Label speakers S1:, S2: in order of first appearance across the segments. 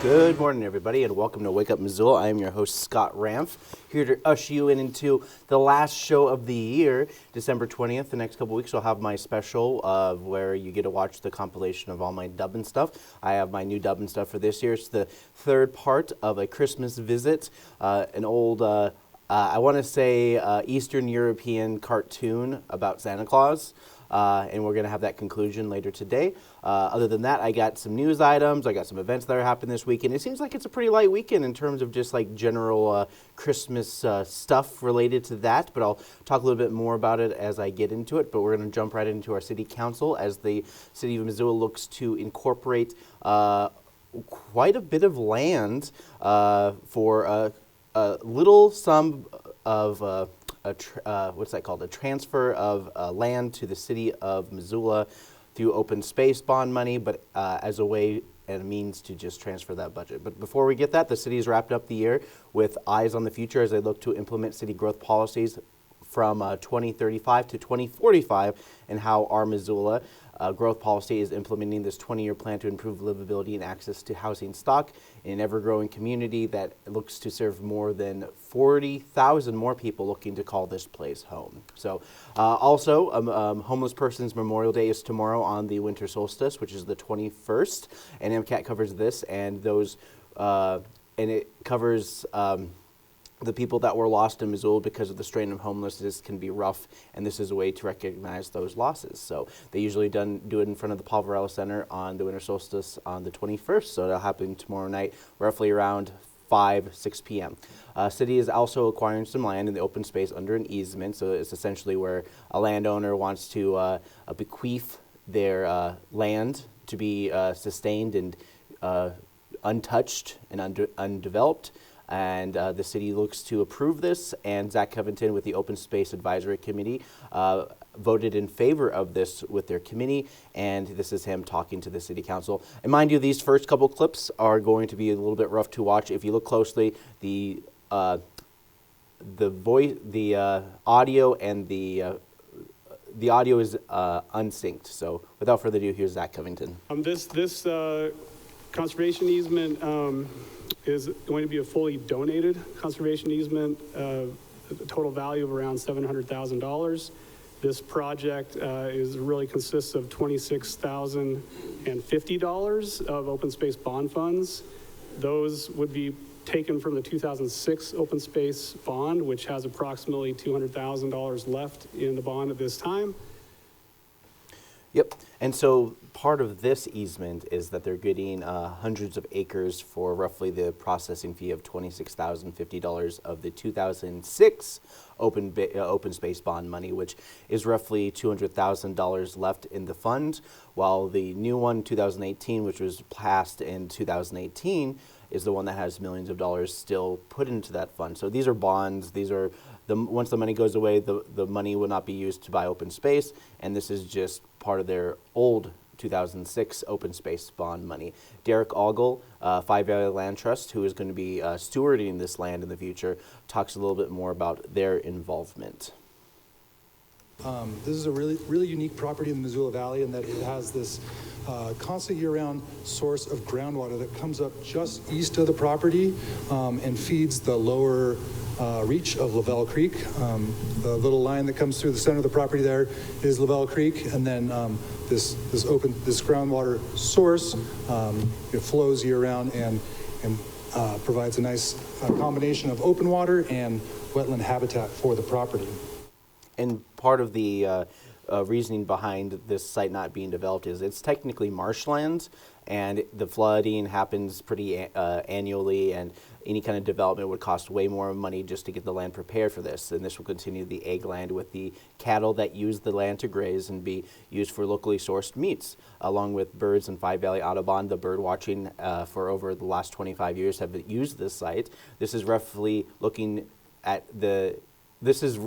S1: Good morning, everybody, and welcome to Wake Up Missoula. I am your host, Scott Ramf, here to usher you into the last show of the year, December 20th. The next couple weeks, I'll have my special where you get to watch the compilation of all my dubbing stuff. I have my new dubbing stuff for this year. It's the third part of a Christmas visit, an old, I want to say, Eastern European cartoon about Santa Claus. And we're going to have that conclusion later today. Other than that, I got some news items. I got some events that are happening this weekend. It seems like it's a pretty light weekend in terms of just like general Christmas stuff related to that. But I'll talk a little bit more about it as I get into it. But we're going to jump right into our city council as the city of Missoula looks to incorporate quite a bit of land for a little sum of what's that called? A transfer of land to the city of Missoula through open space bond money, but as a way and a means to just transfer that budget. But before we get that, the city has wrapped up the year with eyes on the future as they look to implement city growth policies from 2035 to 2045 and how our Missoula growth policy is implementing this 20-year plan to improve livability and access to housing stock in an ever-growing community that looks to serve more than 40,000 more people looking to call this place home. So also, Homeless Persons Memorial Day is tomorrow on the winter solstice, which is the 21st, and MCAT covers this, and those, and it covers the people that were lost in Missoula because of the strain of homelessness can be rough, and this is a way to recognize those losses. So they usually do it in front of the Poverello Center on the winter solstice on the 21st, so it'll happen tomorrow night, roughly around 6 p.m. City is also acquiring some land in the open space under an easement, so it's essentially where a landowner wants to bequeath their land to be sustained and untouched and undeveloped. And the city looks to approve this, and Zach Covington with the Open Space Advisory Committee voted in favor of this with their committee, and this is him talking to the city council. And mind you, these first couple clips are going to be a little bit rough to watch. If you look closely, the audio and the audio is unsynced. So without further ado, here's Zach Covington.
S2: This conservation easement is going to be a fully donated conservation easement, a total value of around $700,000. This project really consists of $26,050 of open space bond funds. Those would be taken from the 2006 open space bond, which has approximately $200,000 left in the bond at this time.
S1: Yep, and so part of this easement is that they're getting hundreds of acres for roughly the processing fee of $26,050 of the 2006 open space bond money, which is roughly $200,000 left in the fund, while the new one, 2018, which was passed in 2018, is the one that has millions of dollars still put into that fund. So these are bonds. These are once the money goes away, the money will not be used to buy open space, and this is just part of their old 2006 open space bond money. Derek Ogle, Five Valley Land Trust, who is going to be stewarding this land in the future, talks a little bit more about their involvement.
S3: This is a really unique property in the Missoula Valley in that it has this constant year-round source of groundwater that comes up just east of the property and feeds the lower reach of Lavelle Creek. The little line that comes through the center of the property there is Lavelle Creek, and then this groundwater source it flows year-round and provides a nice combination of open water and wetland habitat for the property.
S1: And part of the reasoning behind this site not being developed is it's technically marshland, and the flooding happens pretty annually, and any kind of development would cost way more money just to get the land prepared for this. And this will continue the ag land with the cattle that use the land to graze and be used for locally sourced meats, along with birds and Five Valley Audubon. The bird watching for over the last 25 years have used this site. This is roughly looking at the this is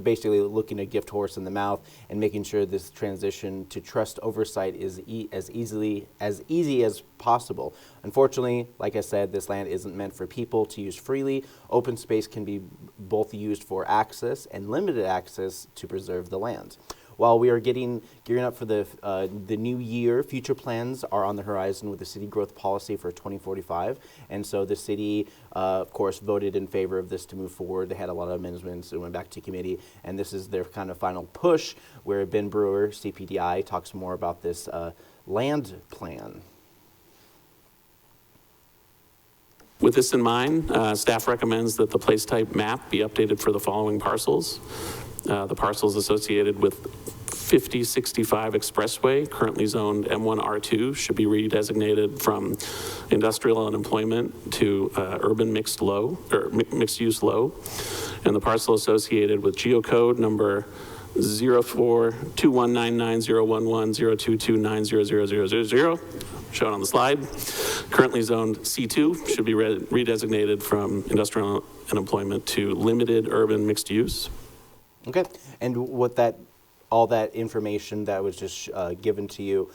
S1: basically looking a gift horse in the mouth and making sure this transition to trust oversight is as easy as possible. Unfortunately, like I said, this land isn't meant for people to use freely. Open space can be both used for access and limited access to preserve the land. While we are gearing up for the new year, future plans are on the horizon with the city growth policy for 2045. And so the city, of course, voted in favor of this to move forward. They had a lot of amendments. It went back to committee. And this is their kind of final push, where Ben Brewer, CPDI, talks more about this land plan.
S4: With this in mind, staff recommends that the place type map be updated for the following parcels. The parcels associated with 5065 Expressway, currently zoned M1R2, should be redesignated from industrial and employment to urban mixed use low. And the parcel associated with geocode number 042199011022900000, shown on the slide, currently zoned C2, should be redesignated from industrial and employment to limited urban mixed use.
S1: Okay, and all that information that was just given to you,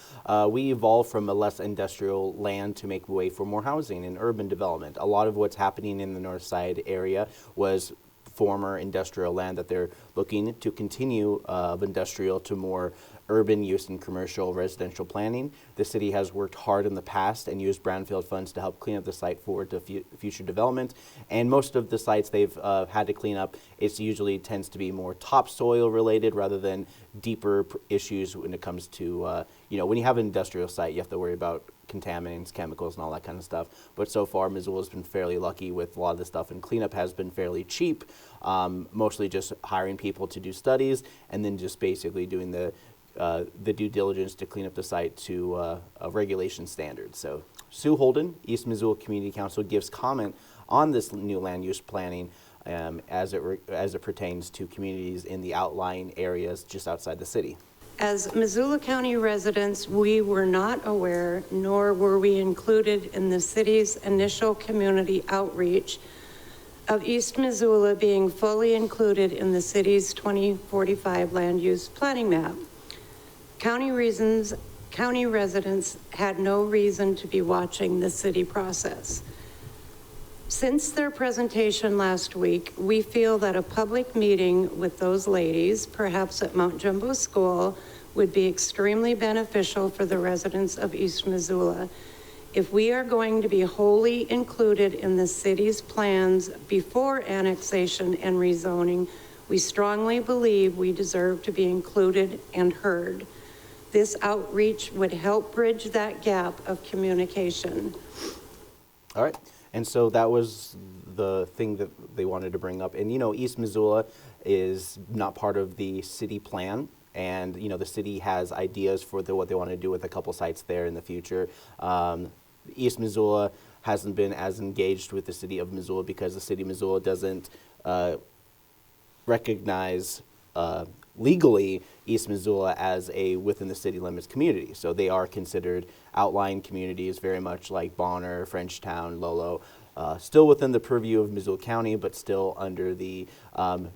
S1: we evolved from a less industrial land to make way for more housing and urban development. A lot of what's happening in the North Side area was former industrial land that they're looking to continue of industrial to more urban use and commercial residential planning. The city has worked hard in the past and used brownfield funds to help clean up the site forward to future development. And most of the sites they've had to clean up, it usually tends to be more topsoil related rather than deeper issues when it comes to, when you have an industrial site, you have to worry about contaminants, chemicals, and all that kind of stuff. But so far, Missoula has been fairly lucky with a lot of this stuff, and cleanup has been fairly cheap, mostly just hiring people to do studies and then just basically doing the due diligence to clean up the site to regulation standards. So Sue Holden, East Missoula Community Council, gives comment on this new land use planning as it pertains to communities in the outlying areas just outside the city.
S5: As Missoula County residents, we were not aware, nor were we included in the city's initial community outreach of East Missoula being fully included in the city's 2045 land use planning map. County residents had no reason to be watching the city process. Since their presentation last week, we feel that a public meeting with those ladies, perhaps at Mount Jumbo School, would be extremely beneficial for the residents of East Missoula. If we are going to be wholly included in the city's plans before annexation and rezoning, we strongly believe we deserve to be included and heard. This outreach would help bridge that gap of communication.
S1: All right. And so that was the thing that they wanted to bring up. And, East Missoula is not part of the city plan. And, the city has ideas for what they want to do with a couple sites there in the future. East Missoula hasn't been as engaged with the city of Missoula because the city of Missoula doesn't recognize legally East Missoula as a within the city limits community. So they are considered outlying communities, very much like Bonner, Frenchtown, Lolo, still within the purview of Missoula County, but still under the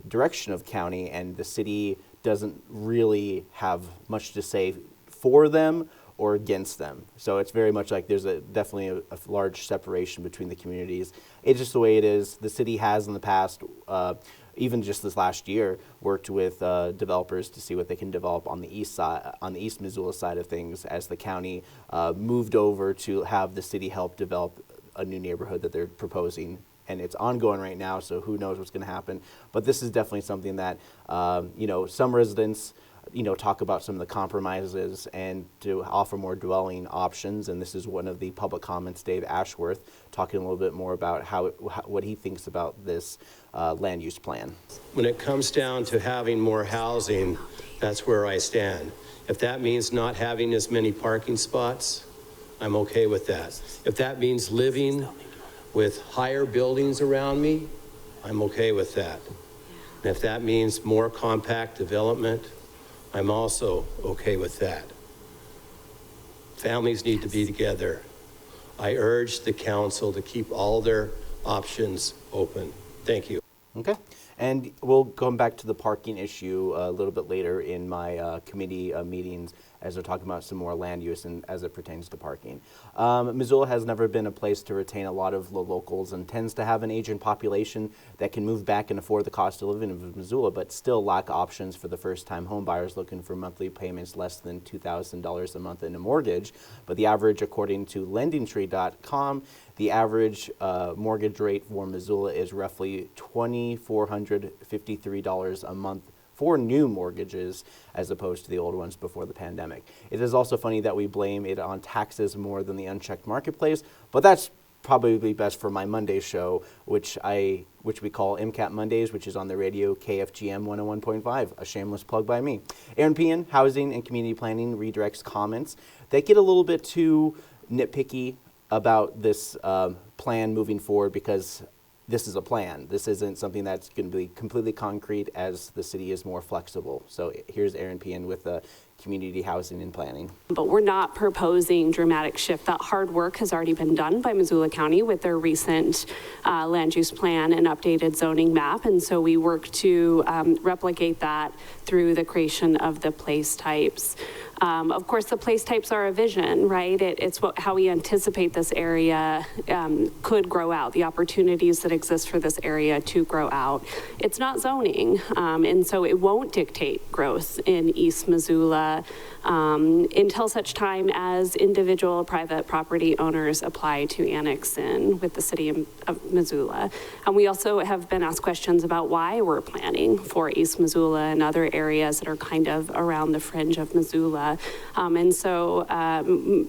S1: direction of county, and the city doesn't really have much to say for them or against them. So it's very much like there's definitely a large separation between the communities. It's just the way it is. The city has in the past, even just this last year, worked with developers to see what they can develop on the east side, on the East Missoula side of things, as the county moved over to have the city help develop a new neighborhood that they're proposing. And it's ongoing right now, so who knows what's going to happen. But this is definitely something that, some residents, talk about some of the compromises and to offer more dwelling options. And this is one of the public comments, Dave Ashworth, talking a little bit more about what he thinks about this land use plan.
S6: When it comes down to having more housing, that's where I stand. If that means not having as many parking spots, I'm okay with that. If that means living with higher buildings around me, I'm okay with that. And if that means more compact development, I'm also okay with that. Families need to be together. I urge the council to keep all their options open. Thank you.
S1: Okay. And we'll go back to the parking issue a little bit later in my committee meetings as we're talking about some more land use and as it pertains to parking. Missoula has never been a place to retain a lot of the locals and tends to have an aging population that can move back and afford the cost of living of Missoula, but still lack options for the first-time home buyers looking for monthly payments less than $2,000 a month in a mortgage. But the average, according to LendingTree.com, the average mortgage rate for Missoula is roughly $2,453 a month for new mortgages as opposed to the old ones before the pandemic. It is also funny that we blame it on taxes more than the unchecked marketplace, but that's probably best for my Monday show, which we call MCAT Mondays, which is on the radio KFGM 101.5, a shameless plug by me. Aaron Pian, Housing and Community Planning, redirects comments that get a little bit too nitpicky about this plan moving forward because this is a plan. This isn't something that's going to be completely concrete as the city is more flexible. So here's Aaron Pian with the community housing and planning.
S7: But we're not proposing dramatic shift. That hard work has already been done by Missoula County with their recent land use plan and updated zoning map. And so we work to replicate that through the creation of the place types. Of course, the place types are a vision, right? It's how we anticipate this area could grow out, the opportunities that exist for this area to grow out. It's not zoning, and so it won't dictate growth in East Missoula until such time as individual private property owners apply to annex in with the city of Missoula. And we also have been asked questions about why we're planning for East Missoula and other areas that are kind of around the fringe of Missoula. And so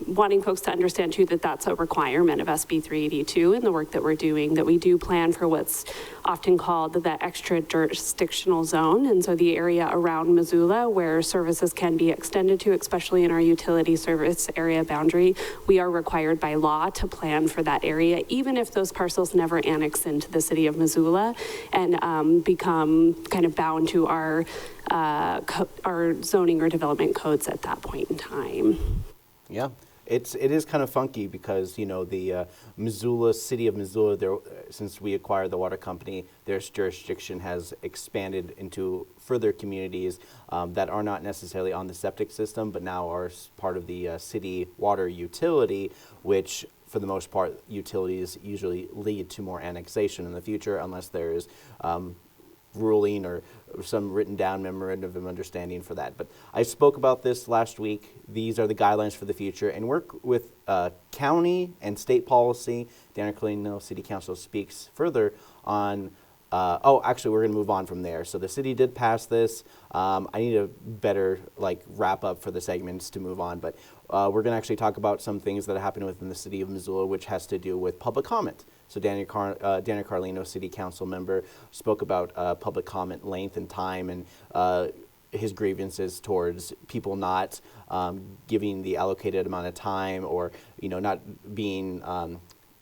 S7: wanting folks to understand too that that's a requirement of SB 382 in the work that we're doing, that we do plan for what's often called the extra jurisdictional zone. And so the area around Missoula where services can be extended to, especially in our utility service area boundary, we are required by law to plan for that area, even if those parcels never annex into the city of Missoula and become kind of bound to our zoning or development codes at that point in time.
S1: Yeah. It is kind of funky because, you know, the city of Missoula, since we acquired the water company, their jurisdiction has expanded into further communities that are not necessarily on the septic system, but now are part of the city water utility, which for the most part, utilities usually lead to more annexation in the future unless there is ruling or some written down memorandum of understanding for that. But I spoke about this last week. These are the guidelines for the future and work with county and state policy. Daniel Carlino City Council speaks further on actually, we're going to move on from there. So the city did pass this. I need a better wrap up for the segments to move on, but we're going to actually talk about some things that happened within the city of Missoula, which has to do with public comment. So Daniel Carlino, City Council member, spoke about public comment length and time and his grievances towards people not giving the allocated amount of time or not being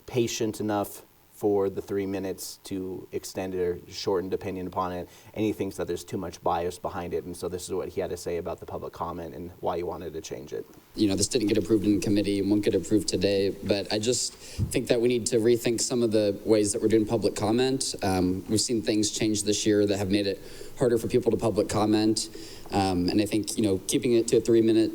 S1: patient enough for the 3 minutes to extend it or shorten depending upon it, and he thinks that there's too much bias behind it. And so this is what he had to say about the public comment and why he wanted to change it.
S8: This didn't get approved in committee and won't get approved today, but I just think that we need to rethink some of the ways that we're doing public comment. We've seen things change this year that have made it harder for people to public comment. And I think, keeping it to a 3 minute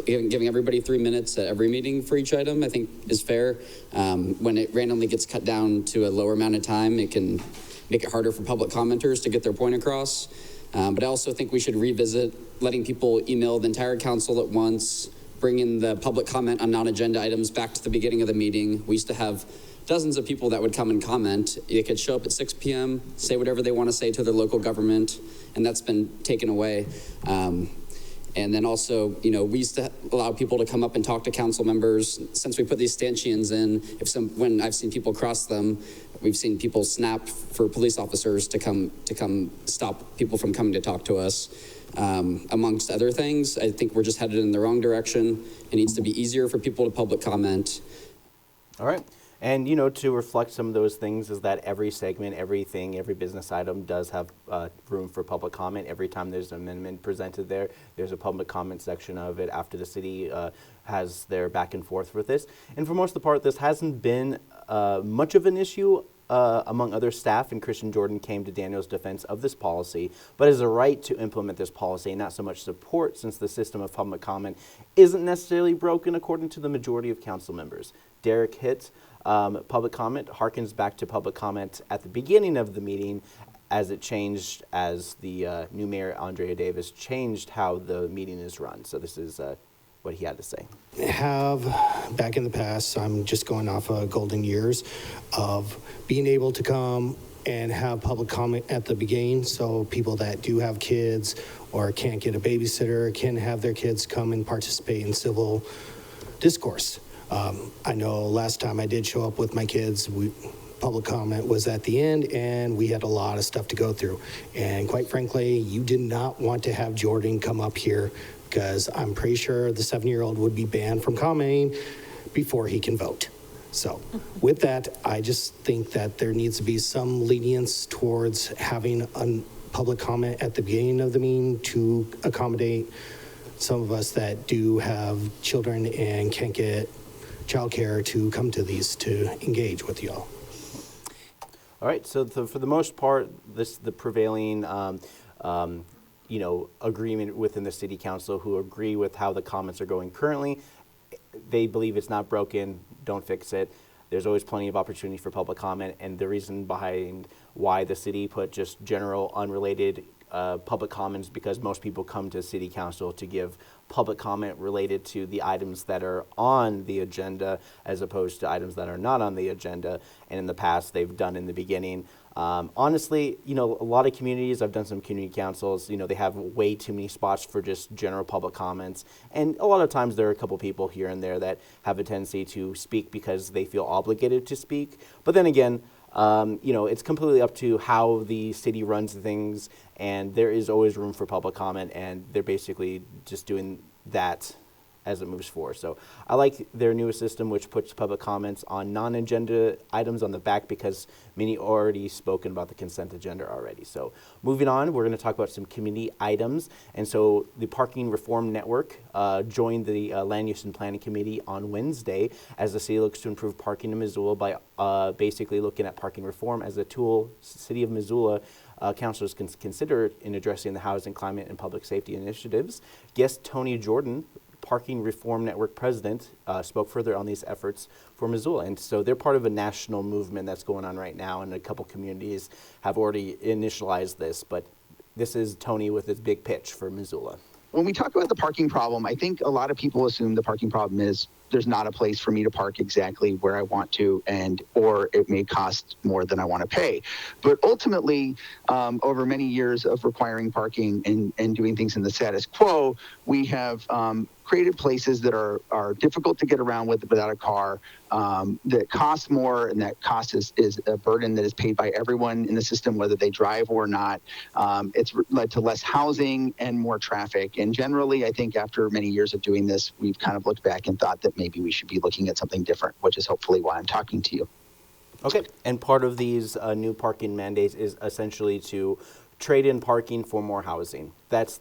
S8: giving everybody 3 minutes at every meeting for each item, I think is fair. When it randomly gets cut down to a lower amount of time, it can make it harder for public commenters to get their point across. But I also think we should revisit letting people email the entire council at once, bringing the public comment on non-agenda items back to the beginning of the meeting. We used to have dozens of people that would come and comment. They could show up at 6 p.m., say whatever they want to say to their local government, and that's been taken away. And then also, we used to allow people to come up and talk to council members. Since we put these stanchions in, when I've seen people cross them, we've seen people snap for police officers to come stop people from coming to talk to us. Amongst other things, I think we're just headed in the wrong direction. It needs to be easier for people to public comment.
S1: All right. And, to reflect some of those things is that every segment, every business item does have room for public comment. Every time there's an amendment presented there's a public comment section of it after the city has their back and forth with this. And for most of the part, this hasn't been much of an issue among other staff, and Christian Jordan came to Daniel's defense of this policy, but as a right to implement this policy, not so much support, since the system of public comment isn't necessarily broken according to the majority of council members. Derek Hitt, public comment harkens back to public comment at the beginning of the meeting, as it changed as the new mayor, Andrea Davis, changed how the meeting is run. So this is what he had to say.
S9: Have back in the past, I'm just going off of golden years of being able to come and have public comment at the beginning, so people that do have kids or can't get a babysitter can have their kids come and participate in civil discourse. I know last time I did show up with my kids, public comment was at the end, and we had a lot of stuff to go through. And quite frankly, you did not want to have Jordan come up here, because I'm pretty sure the 7-year-old would be banned from commenting before he can vote. So with that, I just think that there needs to be some lenience towards having a public comment at the beginning of the meeting to accommodate some of us that do have children and can't get childcare to come to these to engage with y'all.
S1: All right, so for the most part, the prevailing agreement within the city council, who agree with how the comments are going currently. They believe it's not broken, don't fix it. There's always plenty of opportunity for public comment, and the reason behind why the city put just general unrelated public comments, because most people come to city council to give public comment related to the items that are on the agenda as opposed to items that are not on the agenda. And in the past, they've done in the beginning. Honestly, a lot of communities, I've done some community councils, they have way too many spots for just general public comments. And a lot of times there are a couple people here and there that have a tendency to speak because they feel obligated to speak. But then again, it's completely up to how the city runs things, and there is always room for public comment, and they're basically just doing that as it moves forward. So I like their newest system, which puts public comments on non-agenda items on the back, because many already spoken about the consent agenda already. So moving on, we're going to talk about some community items. And so the Parking Reform Network joined the Land Use and Planning Committee on Wednesday as the city looks to improve parking in Missoula by basically looking at parking reform as a tool City of Missoula councilors can consider in addressing the housing, climate, and public safety initiatives. Guest Tony Jordan, Parking Reform Network president, spoke further on these efforts for Missoula. And so they're part of a national movement that's going on right now, and a couple communities have already initialized this, but this is Tony with his big pitch for Missoula.
S10: When we talk about the parking problem, I think a lot of people assume the parking problem is there's not a place for me to park exactly where I want to, or it may cost more than I want to pay. But ultimately, over many years of requiring parking and doing things in the status quo, we have created places that are difficult to get around without a car, that cost more, and that cost is a burden that is paid by everyone in the system, whether they drive or not. It's led to less housing and more traffic. And generally, I think after many years of doing this, we've kind of looked back and thought that maybe we should be looking at something different, which is hopefully why I'm talking to you.
S1: Okay, and part of these new parking mandates is essentially to trade in parking for more housing. That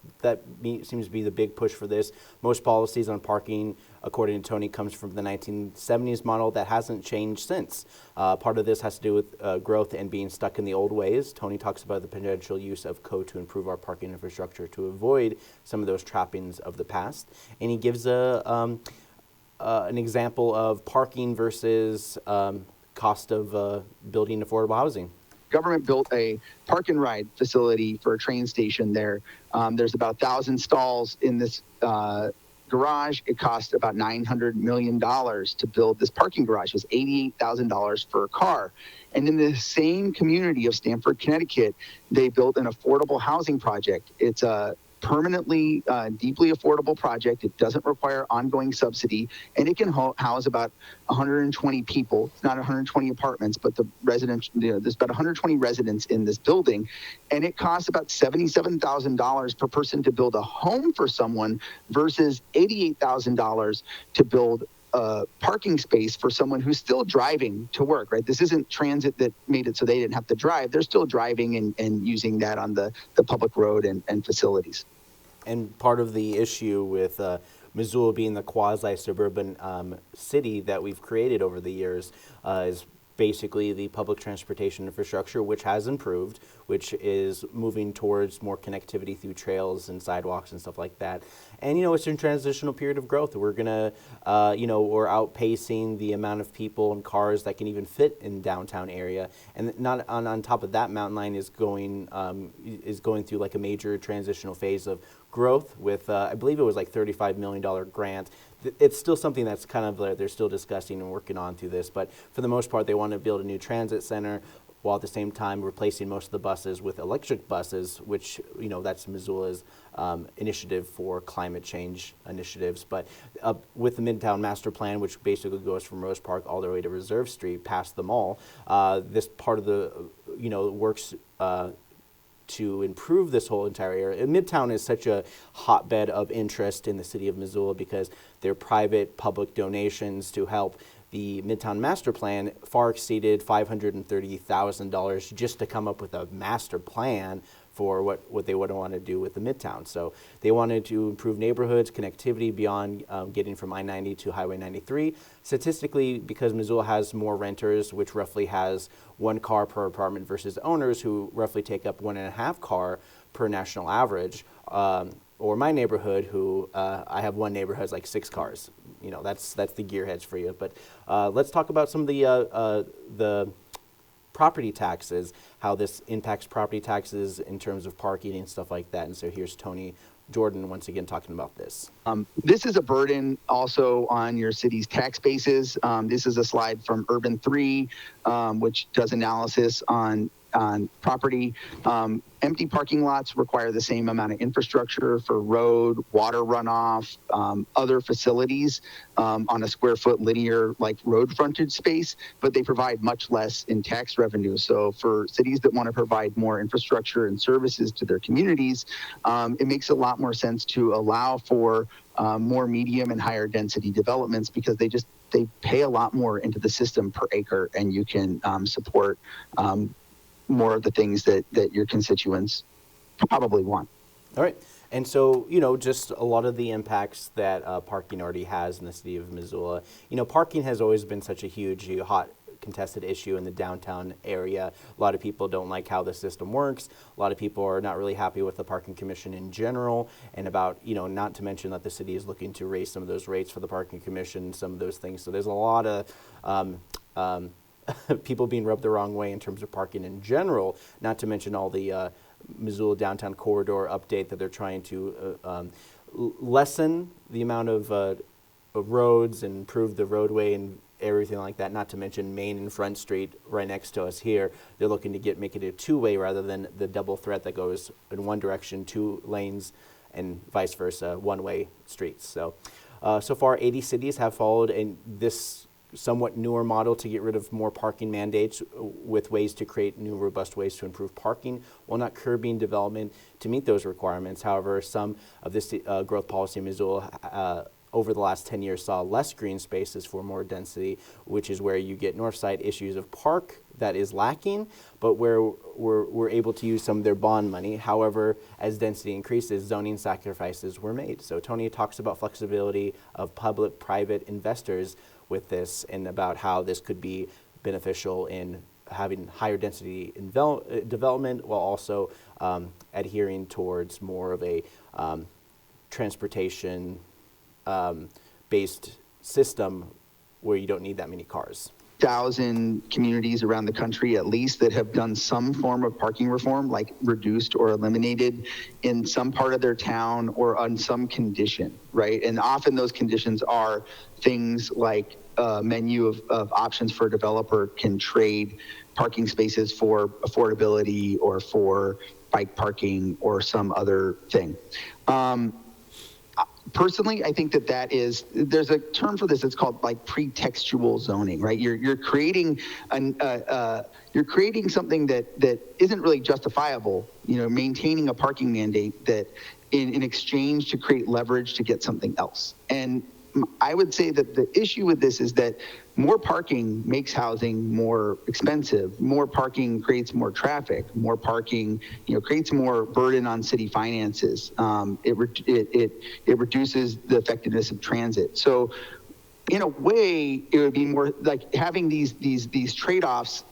S1: seems to be the big push for this. Most policies on parking, according to Tony, comes from the 1970s model that hasn't changed since. Part of this has to do with growth and being stuck in the old ways. Tony talks about the potential use of code to improve our parking infrastructure to avoid some of those trappings of the past. And he gives an example of parking versus cost of building affordable housing.
S10: Government built a park and ride facility for a train station there. There's about 1,000 stalls in this garage. It cost about $900 million to build this parking garage. It was $88,000 for a car. And in the same community of Stamford, Connecticut, they built an affordable housing project. It's a permanently, deeply affordable project. It doesn't require ongoing subsidy, and it can house about 120 people. It's not 120 apartments, but the residents, there's about 120 residents in this building, and it costs about $77,000 per person to build a home for someone versus $88,000 to build a parking space for someone who's still driving to work, right? This isn't transit that made it so they didn't have to drive. They're still driving and using that on the public road and facilities.
S1: And part of the issue with Missoula being the quasi-suburban city that we've created over the years is basically the public transportation infrastructure, which has improved, which is moving towards more connectivity through trails and sidewalks and stuff like that. And, it's in transitional period of growth. We're going to, we're outpacing the amount of people and cars that can even fit in downtown area. And not on top of that, Mountain Line is going through like a major transitional phase of growth with, I believe it was like $35 million grant. It's still something that's kind of, they're still discussing and working on through this, but for the most part, they want to build a new transit center while at the same time replacing most of the buses with electric buses, which, that's Missoula's initiative for climate change initiatives. But with the Midtown Master Plan, which basically goes from Rose Park all the way to Reserve Street past the mall, this part of the, works to improve this whole entire area. And Midtown is such a hotbed of interest in the city of Missoula because their private public donations to help the Midtown Master Plan far exceeded $530,000 just to come up with a master plan for what they would want to do with the Midtown. So they wanted to improve neighborhoods, connectivity beyond getting from I-90 to Highway 93. Statistically, because Missoula has more renters, which roughly has 1 car per apartment versus owners who roughly take up 1.5 car per national average, or my neighborhood, who I have one neighbor who has like 6 cars. That's the gearheads for you. But let's talk about some of the property taxes, how this impacts property taxes in terms of parking and stuff like that. And so here's Tony Jordan once again talking about this.
S10: This is a burden also on your city's tax bases. This is a slide from Urban 3, which does analysis on property. Empty parking lots require the same amount of infrastructure for road, water runoff, other facilities on a square foot linear like road frontage space, but they provide much less in tax revenue. So for cities that want to provide more infrastructure and services to their communities, it makes a lot more sense to allow for more medium and higher density developments because they pay a lot more into the system per acre, and you can support more of the things that your constituents probably want.
S1: All right. And so, just a lot of the impacts that parking already has in the city of Missoula. Parking has always been such a huge, hot, contested issue in the downtown area. A lot of people don't like how the system works. A lot of people are not really happy with the parking commission in general, and about, not to mention that the city is looking to raise some of those rates for the parking commission, some of those things. So there's a lot of people being rubbed the wrong way in terms of parking in general, not to mention all the Missoula downtown corridor update that they're trying to lessen the amount of roads and improve the roadway and everything like that, not to mention Main and Front Street right next to us here. They're looking to make it a 2-way rather than the double threat that goes in one direction, 2 lanes, and vice versa, 1-way streets. So far 80 cities have followed in this somewhat newer model to get rid of more parking mandates with ways to create new robust ways to improve parking while not curbing development to meet those requirements. However, some of this growth policy in Missoula over the last 10 years saw less green spaces for more density, which is where you get north side issues of park that is lacking, but where we're able to use some of their bond money. However, as density increases, zoning sacrifices were made. So Tony talks about flexibility of public-private investors with this and about how this could be beneficial in having higher density development while also adhering towards more of a transportation based system where you don't need that many cars.
S10: 1,000 communities around the country at least that have done some form of parking reform, like reduced or eliminated in some part of their town or on some condition, right? And often those conditions are things like a menu of options for a developer can trade parking spaces for affordability or for bike parking or some other thing. Personally, I think that is, there's a term for this. It's called like pretextual zoning, right? You're creating you're creating something that isn't really justifiable. Maintaining a parking mandate that in exchange to create leverage to get something else. And I would say that the issue with this is that more parking makes housing more expensive. More parking creates more traffic. More parking, creates more burden on city finances. It reduces the effectiveness of transit. So in a way, it would be more like having these trade-offs.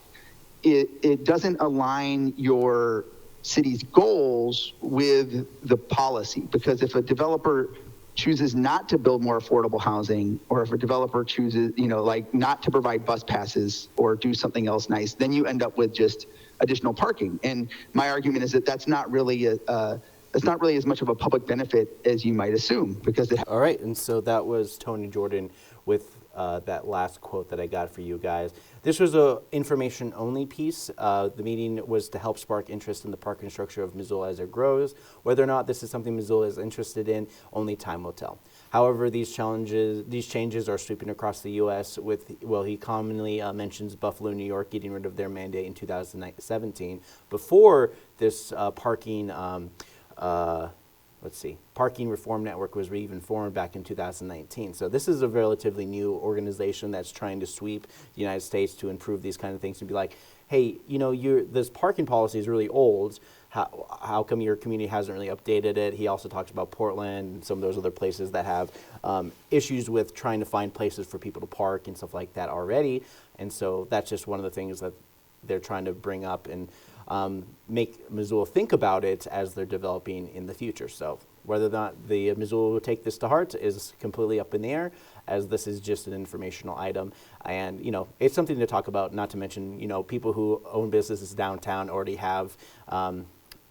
S10: It doesn't align your city's goals with the policy, because if a developer chooses not to build more affordable housing, or if a developer chooses, like not to provide bus passes or do something else nice, then you end up with just additional parking. And my argument is that that's not really as much of a public benefit as you might assume, because
S1: All right, and so that was Tony Jordan with that last quote that I got for you guys. This was a information-only piece. The meeting was to help spark interest in the parking structure of Missoula as it grows. Whether or not this is something Missoula is interested in, only time will tell. However, these changes are sweeping across the U.S. He commonly mentions Buffalo, New York, getting rid of their mandate in 2017. Before this parking Parking Reform Network was even formed back in 2019. So this is a relatively new organization that's trying to sweep the United States to improve these kind of things, to be like, hey, this parking policy is really old. How come your community hasn't really updated it? He also talks about Portland and some of those other places that have issues with trying to find places for people to park and stuff like that already. And so that's just one of the things that they're trying to bring up and make Missoula think about it as they're developing in the future. So whether or not the Missoula will take this to heart is completely up in the air, as this is just an informational item. And, it's something to talk about, not to mention, people who own businesses downtown already have,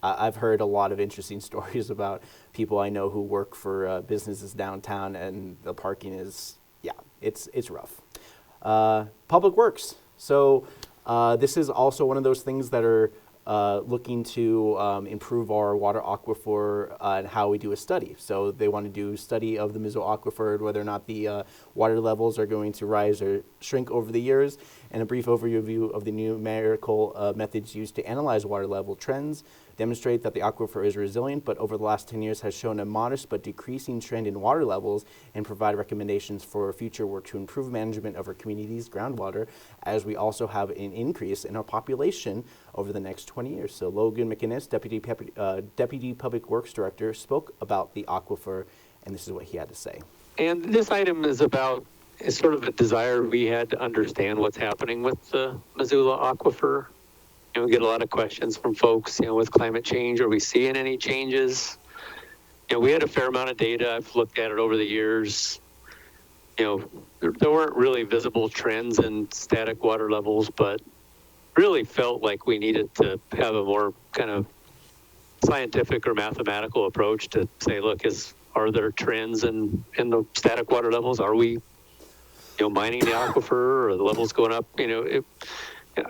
S1: I've heard a lot of interesting stories about people I know who work for businesses downtown, and the parking is, it's rough. Public Works. So this is also one of those things that are looking to improve our water aquifer and how we do a study. So they want to do a study of the Missoula aquifer, whether or not the water levels are going to rise or shrink over the years, and a brief overview of the numerical methods used to analyze water level trends demonstrate that the aquifer is resilient, but over the last 10 years has shown a modest but decreasing trend in water levels, and provide recommendations for future work to improve management of our community's groundwater, as we also have an increase in our population over the next 20 years. So Logan McInnes, Deputy Public Works Director, spoke about the aquifer, and this is what he had to say.
S11: And this item is about sort of a desire we had to understand what's happening with the Missoula aquifer. We get a lot of questions from folks, with climate change, are we seeing any changes? We had a fair amount of data. I've looked at it over the years. There weren't really visible trends in static water levels, but really felt like we needed to have a more kind of scientific or mathematical approach to say, look, are there trends in the static water levels? Are we, mining the aquifer, or the levels going up?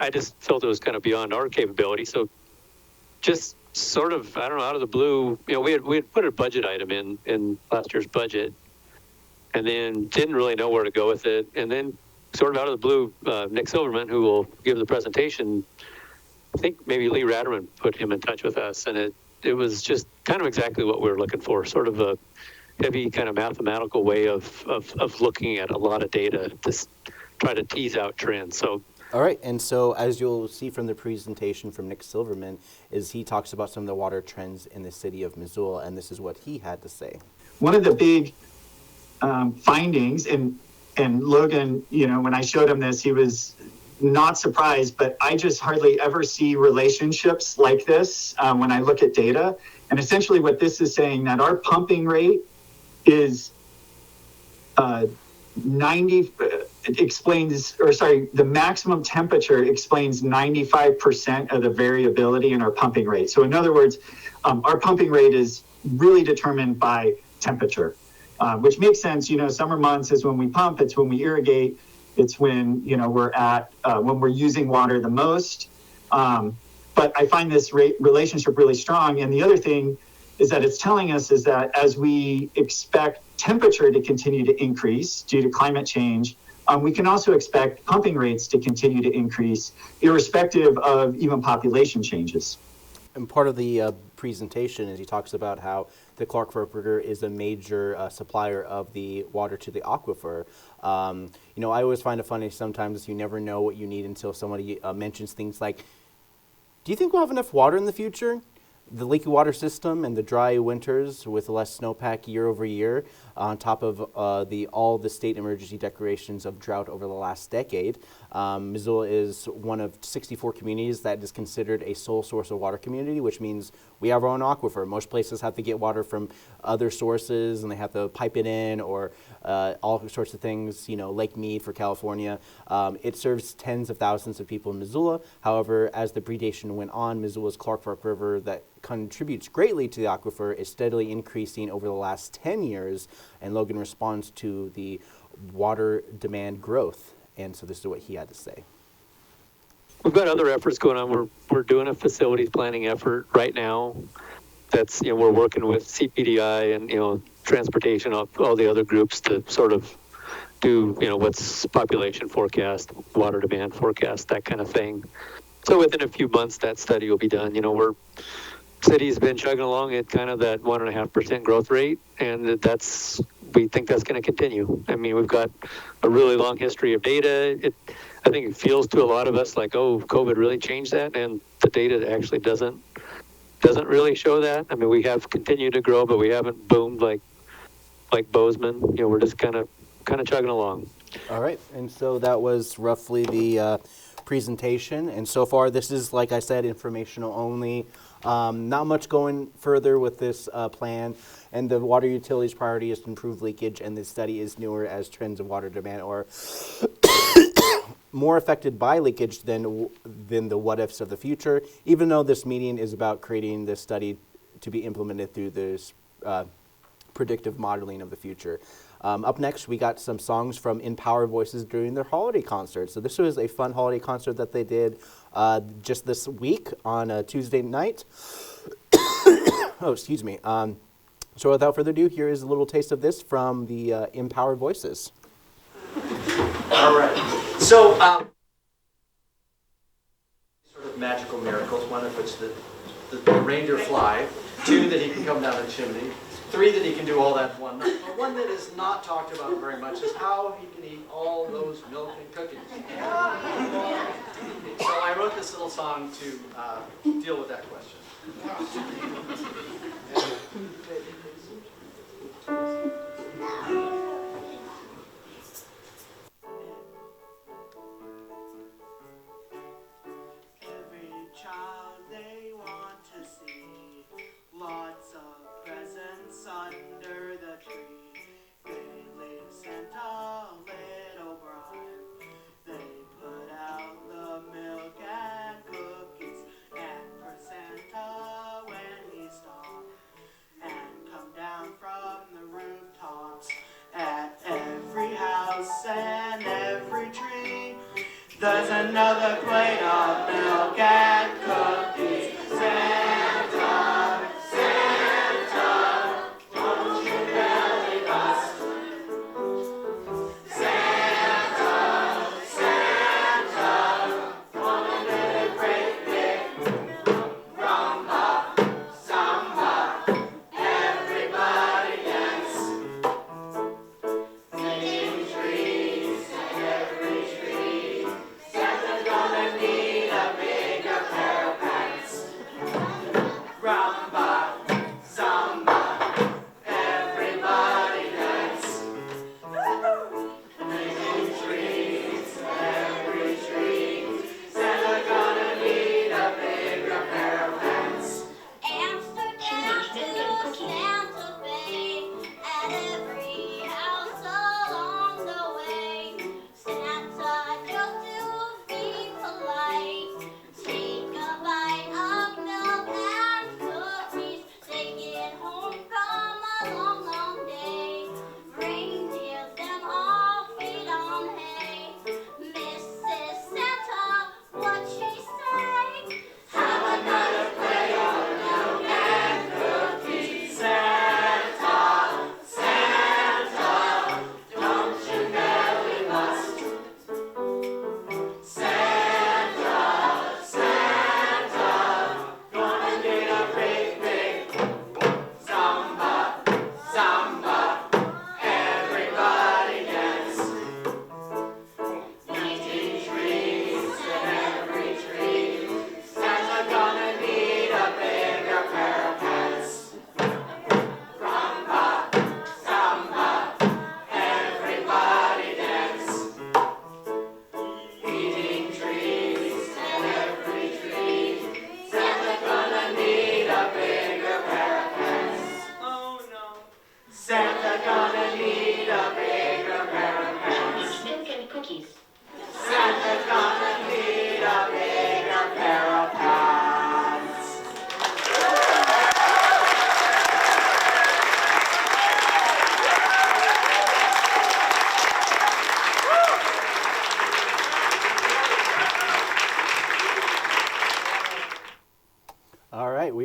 S11: I just felt it was kind of beyond our capability. So just sort of, I don't know, out of the blue, we had put a budget item in last year's budget, and then didn't really know where to go with it. And then sort of out of the blue, Nick Silverman, who will give the presentation, I think maybe Lee Ratterman put him in touch with us. And it was just kind of exactly what we were looking for, sort of a heavy kind of mathematical way of looking at a lot of data to try to tease out trends. So.
S1: All right, and so as you'll see from the presentation from Nick Silverman, is he talks about some of the water trends in the city of Missoula, and this is what he had to say.
S12: One of the big findings, and Logan, when I showed him this, he was not surprised, but I just hardly ever see relationships like this when I look at data. And essentially what this is saying, that our pumping rate is the maximum temperature explains 95% of the variability in our pumping rate. So in other words, our pumping rate is really determined by temperature, which makes sense. Summer months is when we pump, it's when we irrigate, it's when, when we're using water the most. But I find this relationship really strong. And the other thing is that it's telling us is that as we expect temperature to continue to increase due to climate change, we can also expect pumping rates to continue to increase, irrespective of even population changes.
S1: And part of the presentation is he talks about how the Clark-Ferberger is a major supplier of the water to the aquifer. I always find it funny sometimes you never know what you need until somebody mentions things like, do you think we'll have enough water in the future? The leaky water system and the dry winters with less snowpack year over year, on top of all the state emergency declarations of drought over the last decade, Missoula is one of 64 communities that is considered a sole source of water community, which means we have our own aquifer. Most places have to get water from other sources, and they have to pipe it in, or all sorts of things, Lake Mead for California. It serves tens of thousands of people in Missoula. However, as the predation went on, Missoula's Clark Fork River, that contributes greatly to the aquifer, is steadily increasing over the last 10 years, and Logan responds to the water demand growth. And so this is what he had to say.
S11: We've got other efforts going on. We're doing a facilities planning effort right now. That's, we're working with CPDI and, transportation, all the other groups to sort of do, what's population forecast, water demand forecast, that kind of thing. So within a few months, that study will be done. City's been chugging along at kind of that 1.5% growth rate, and we think that's going to continue. I mean, we've got a really long history of data. I think it feels to a lot of us like, oh, COVID really changed that, and the data actually doesn't really show that. I mean, we have continued to grow, but we haven't boomed like Bozeman. We're just kind of chugging along.
S1: All right, and so that was roughly the presentation, and so far this is, like I said, informational only. Not much going further with this plan, and the water utilities priority is to improve leakage, and this study is newer as trends of water demand are more affected by leakage than the what-ifs of the future, even though this meeting is about creating this study to be implemented through this predictive modeling of the future. Up next, we got some songs from Empower Voices during their holiday concert. So this was a fun holiday concert that they did just this week on a Tuesday night. Oh, excuse me. So without further ado, here is a little taste of this from the Empower Voices.
S13: All right. So, sort of magical miracles, one of which the reindeer fly, 2, that he can come down the chimney, 3, that he can do all that in one night. But one that is not talked about very much is how he can eat all those milk and cookies. So I wrote this little song to deal with that question.
S14: Every child they want to see, lots of presents under the tree. They leave Santa little bride. They put out the milk and cookies, and for Santa when he stopped, and come down from the rooftops. At every house and every tree, there's another plate of milk and cookies. Santa, Santa, don't you belly bust. Santa, Santa, wanna get a great big rumba, samba, everybody dance. Singing trees and every tree, Santa's gonna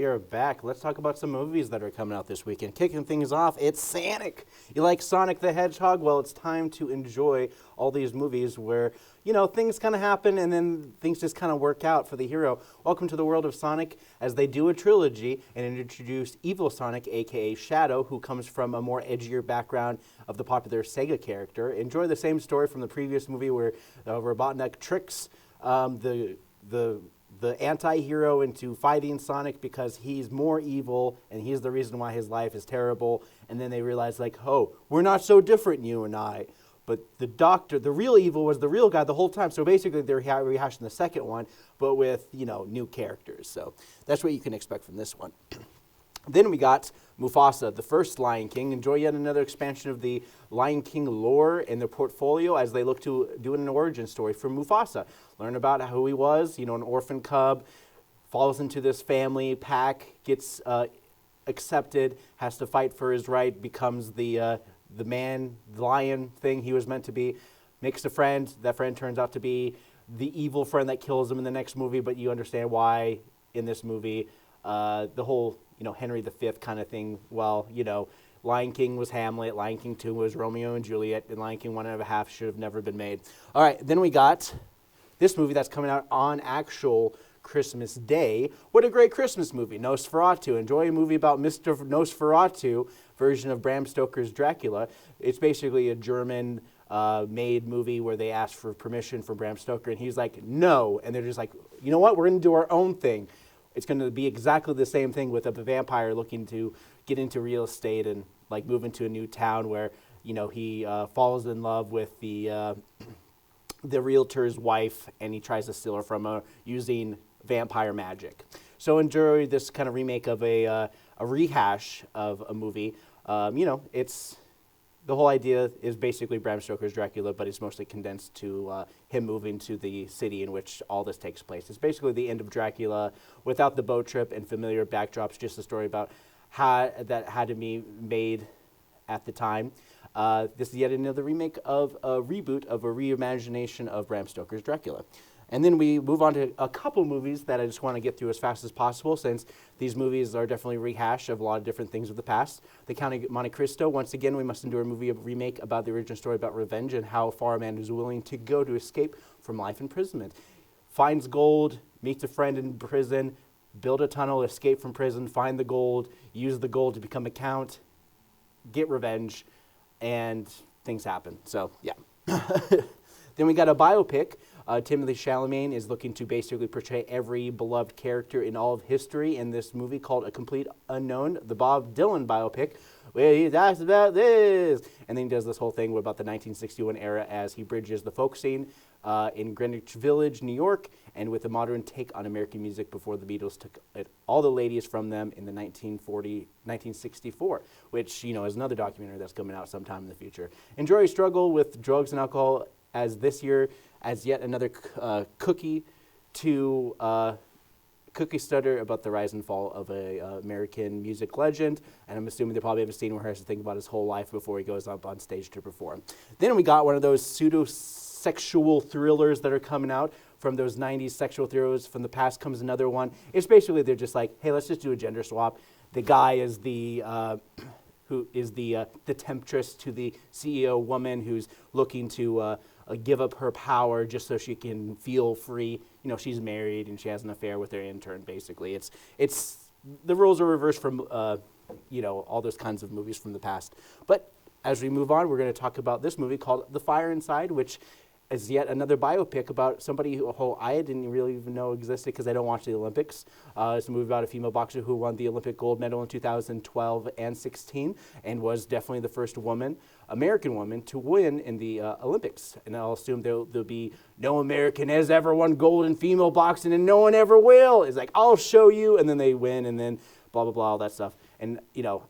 S1: we are back. Let's talk about some movies that are coming out this weekend. Kicking things off, it's Sonic. You like Sonic the Hedgehog? Well, it's time to enjoy all these movies where, you know, things kind of happen and then things just kind of work out for the hero. Welcome to the world of Sonic as they do a trilogy and introduce Evil Sonic, aka Shadow, who comes from a more edgier background of the popular Sega character. Enjoy the same story from the previous movie where Robotnik tricks the anti-hero into fighting Sonic because he's more evil and he's the reason why his life is terrible. And then they realize, like, oh, we're not so different, you and I. But the doctor, the real evil, was the real guy the whole time. So basically they're rehashing the second one, but with, you know, new characters. So that's what you can expect from this one. Then we got Mufasa, the first Lion King. Enjoy yet another expansion of the Lion King lore in their portfolio as they look to do an origin story for Mufasa. Learn about who he was, you know, an orphan cub, falls into this family pack, gets accepted, has to fight for his right, becomes the man, the lion thing he was meant to be, makes a friend. That friend turns out to be the evil friend that kills him in the next movie, but you understand why in this movie. The whole, you know, Henry V kind of thing. Well, you know, Lion King was Hamlet, Lion King 2 was Romeo and Juliet, and Lion King 1.5 should have never been made. All right, then we got this movie that's coming out on actual Christmas Day. What a great Christmas movie, Nosferatu. Enjoy a movie about Mr. Nosferatu, version of Bram Stoker's Dracula. It's basically a German made movie where they ask for permission from Bram Stoker, and he's like, no. And they're just like, you know what, we're going to do our own thing. It's going to be exactly the same thing with a vampire looking to get into real estate and like move into a new town where, you know, he falls in love with the realtor's wife and he tries to steal her from her using vampire magic. So enjoy this kind of remake of a rehash of a movie. You know, it's the whole idea is basically Bram Stoker's Dracula, but it's mostly condensed to him moving to the city in which all this takes place. It's basically the end of Dracula without the boat trip and familiar backdrops, just a story about how that had to be made at the time. This is yet another remake of a reboot of a reimagination of Bram Stoker's Dracula. And then we move on to a couple movies that I just want to get through as fast as possible since these movies are definitely a rehash of a lot of different things of the past. The Count of Monte Cristo, once again, we must endure a movie, a remake about the original story about revenge and how far a man is willing to go to escape from life imprisonment. Finds gold, meets a friend in prison, build a tunnel, escape from prison, find the gold, use the gold to become a count, get revenge, and things happen. So, yeah. Then we got a biopic. Timothée Chalamet is looking to basically portray every beloved character in all of history in this movie called A Complete Unknown, the Bob Dylan biopic, where he talks about this. And then he does this whole thing about the 1961 era as he bridges the folk scene in Greenwich Village, New York, and with a modern take on American music before the Beatles took all the ladies from them in the 1964, which, you know, is another documentary that's coming out sometime in the future. Enjoy a struggle with drugs and alcohol as this year as yet another cookie stutter about the rise and fall of a American music legend, and I'm assuming they probably have a scene where he has to think about his whole life before he goes up on stage to perform. Then we got one of those pseudo-sexual thrillers that are coming out from those 90s sexual thrillers. From the past comes another one. It's basically they're just like, hey, let's just do a gender swap. The guy is the who is the temptress to the CEO woman who's looking to give up her power just so she can feel free. You know, she's married and she has an affair with her intern, basically. It's the roles are reversed from, you know, all those kinds of movies from the past. But as we move on, we're going to talk about this movie called The Fire Inside, which is yet another biopic about somebody who I didn't really even know existed because I don't watch the Olympics. It's a movie about a female boxer who won the Olympic gold medal in 2012 and 16 and was definitely the first woman, American woman, to win in the Olympics. And I'll assume there'll be no American has ever won gold in female boxing and no one ever will. It's like, I'll show you. And then they win and then blah, blah, blah, all that stuff. And, you know,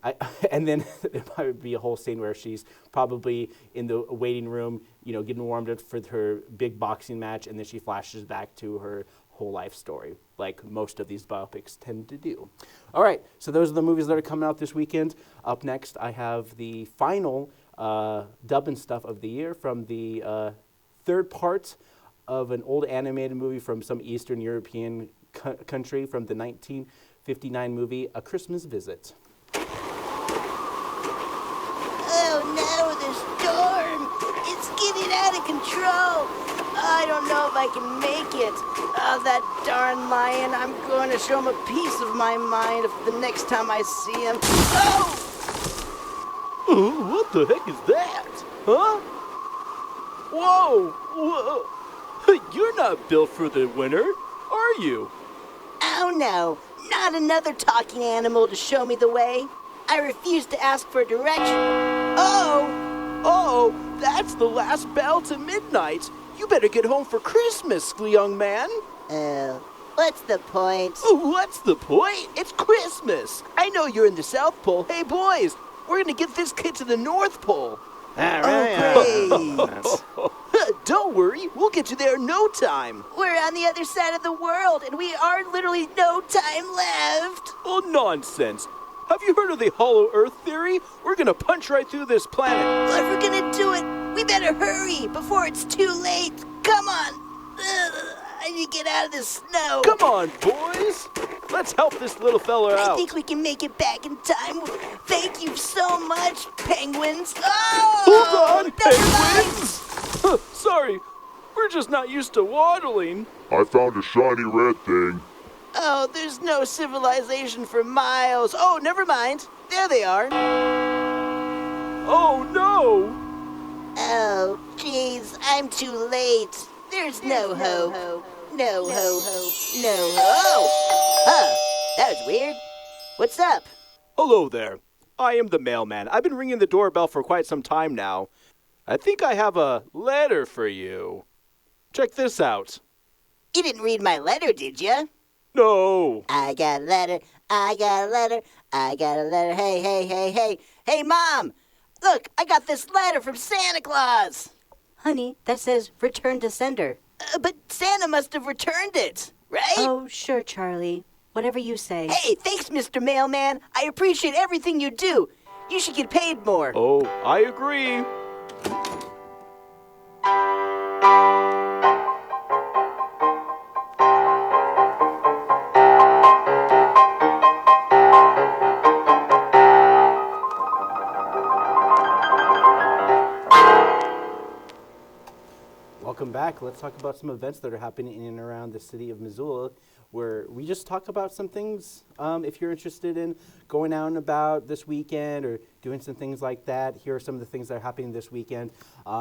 S1: and then there might be a whole scene where she's probably in the waiting room, you know, getting warmed up for her big boxing match, and then she flashes back to her whole life story, like most of these biopics tend to do. All right, so those are the movies that are coming out this weekend. Up next, I have the final dub and stuff of the year from the third part of an old animated movie from some Eastern European country from the 1959 movie A Christmas Visit.
S15: Oh no, the storm! It's getting out of control! I don't know if I can make it. Oh, that darn lion. I'm going to show him a piece of my mind if the next time I see him. Oh!
S1: Oh, what the heck is that? Huh? Whoa! Whoa! You're not built for the winter, are you?
S15: Oh no, not another talking animal to show me the way. I refuse to ask for direction.
S1: Oh, that's the last bell to midnight. You better get home for Christmas, young man.
S15: Oh, what's the point?
S1: What's the point? It's Christmas. I know you're in the South Pole. Hey, boys, we're going to get this kid to the North Pole.
S15: All right.
S1: Don't worry, we'll get you there in no time.
S15: We're on the other side of the world, and we are literally no time left.
S1: Oh, nonsense. Have you heard of the hollow earth theory? We're going to punch right through this planet.
S15: Well, if we're going to do it, we better hurry before it's too late. Come on. I need to get out of this snow.
S1: Come on, boys. Let's help this little fella out.
S15: I think we can make it back in time. Thank you so much, penguins. Oh!
S1: Hold on, penguins! Sorry, we're just not used to waddling.
S16: I found a shiny red thing.
S15: Oh, there's no civilization for miles. Oh, never mind. There they are.
S1: Oh, no!
S15: Oh, jeez, I'm too late. There's no hope. No hope. No hope. Huh, that was weird. What's up?
S1: Hello there. I am the mailman. I've been ringing the doorbell for quite some time now. I think I have a letter for you. Check this out.
S15: You didn't read my letter, did you?
S1: No.
S15: I got a letter. I got a letter. I got a letter. Hey, hey, hey, hey. Hey, Mom! Look, I got this letter from Santa Claus.
S17: Honey, that says return to sender.
S15: But Santa must have returned it, right?
S17: Oh, sure, Charlie. Whatever you say.
S15: Hey, thanks, Mr. Mailman. I appreciate everything you do. You should get paid more.
S1: Oh, I agree. Welcome back. Let's talk about some events that are happening in and around the city of Missoula, where we just talk about some things. If you're interested in going out and about this weekend or doing some things like that, here are some of the things that are happening this weekend.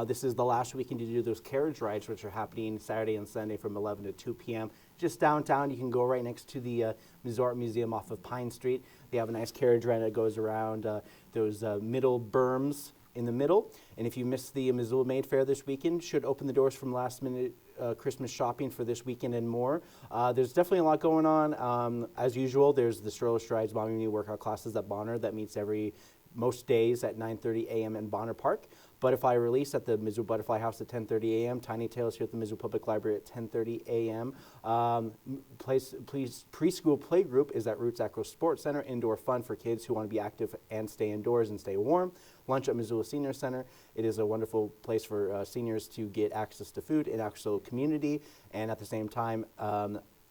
S1: This is the last weekend to do those carriage rides, which are happening Saturday and Sunday from 11 to 2 p.m. Just downtown. You can go right next to the Missoula Museum off of Pine Street. They have a nice carriage ride that goes around those middle berms in the middle. And if you missed the Missoula Maid Fair this weekend, should open the doors from last minute Christmas shopping for this weekend and more. There's definitely a lot going on. As usual, there's the Stroller Strides Mommy Me workout classes at Bonner that meets most days at 9:30 a.m. in Bonner Park. Butterfly Release at the Missoula Butterfly House at 10:30 a.m. Tiny Tales here at the Missoula Public Library at 10:30 a.m. Preschool Playgroup is at Roots Acro Sports Center, indoor fun for kids who want to be active and stay indoors and stay warm. Lunch at Missoula Senior Center. It is a wonderful place for seniors to get access to food and actual community, and at the same time,